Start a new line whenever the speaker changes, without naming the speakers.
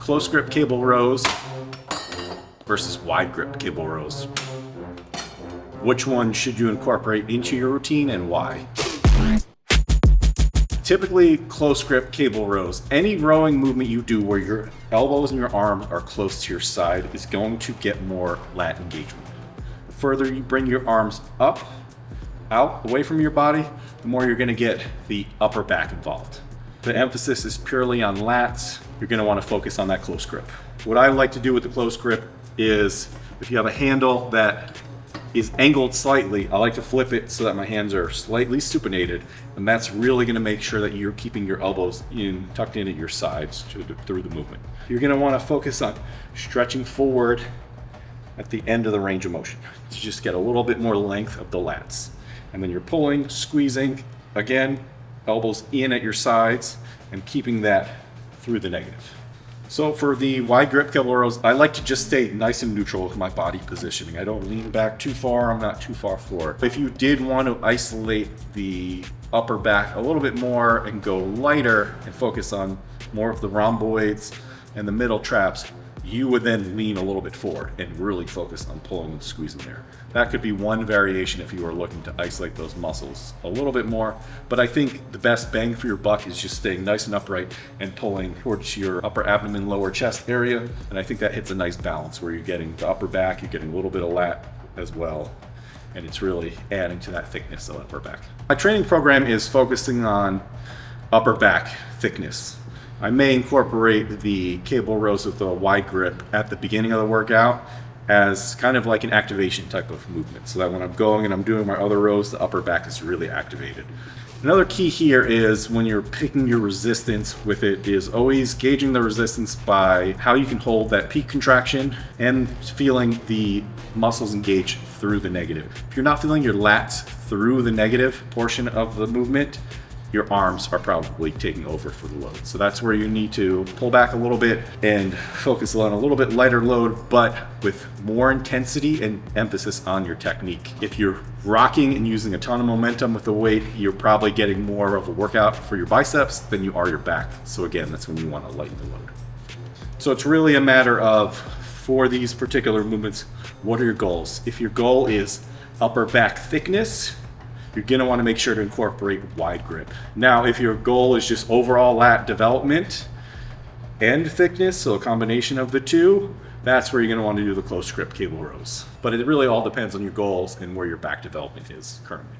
Close grip cable rows versus wide grip cable rows. Which one should you incorporate into your routine and why? Typically, close grip cable rows. Any rowing movement you do where your elbows and your arms are close to your side is going to get more lat engagement. The further you bring your arms up, out, away from your body, the more you're going to get the upper back involved. The emphasis is purely on lats. You're going to want to focus on that close grip. What I like to do with the close grip is if you have a handle that is angled slightly, I like to flip it so that my hands are slightly supinated, and that's really going to make sure that you're keeping your elbows tucked in at your sides through the movement. You're going to want to focus on stretching forward at the end of the range of motion to just get a little bit more length of the lats. And then you're pulling, squeezing, again, elbows in at your sides and keeping that through the negative. So for the wide grip cable rows, I like to just stay nice and neutral with my body positioning. I don't lean back too far, I'm not too far forward. If you did want to isolate the upper back a little bit more and go lighter and focus on more of the rhomboids and the middle traps, you would then lean a little bit forward and really focus on pulling and squeezing there. That could be one variation if you were looking to isolate those muscles a little bit more. But I think the best bang for your buck is just staying nice and upright and pulling towards your upper abdomen, lower chest area. And I think that hits a nice balance where you're getting the upper back, you're getting a little bit of lat as well. And it's really adding to that thickness of upper back. My training program is focusing on upper back thickness. I may incorporate the cable rows with the wide grip at the beginning of the workout as kind of like an activation type of movement, so that when I'm going and I'm doing my other rows, the upper back is really activated. Another key here is when you're picking your resistance with it is always gauging the resistance by how you can hold that peak contraction and feeling the muscles engage through the negative. If you're not feeling your lats through the negative portion of the movement, your arms are probably taking over for the load. So that's where you need to pull back a little bit and focus on a little bit lighter load, but with more intensity and emphasis on your technique. If you're rocking and using a ton of momentum with the weight, you're probably getting more of a workout for your biceps than you are your back. So again, that's when you want to lighten the load. So it's really a matter of, for these particular movements, what are your goals? If your goal is upper back thickness, you're going to want to make sure to incorporate wide grip. Now, if your goal is just overall lat development and thickness, so a combination of the two, that's where you're going to want to do the close grip cable rows. But it really all depends on your goals and where your back development is currently.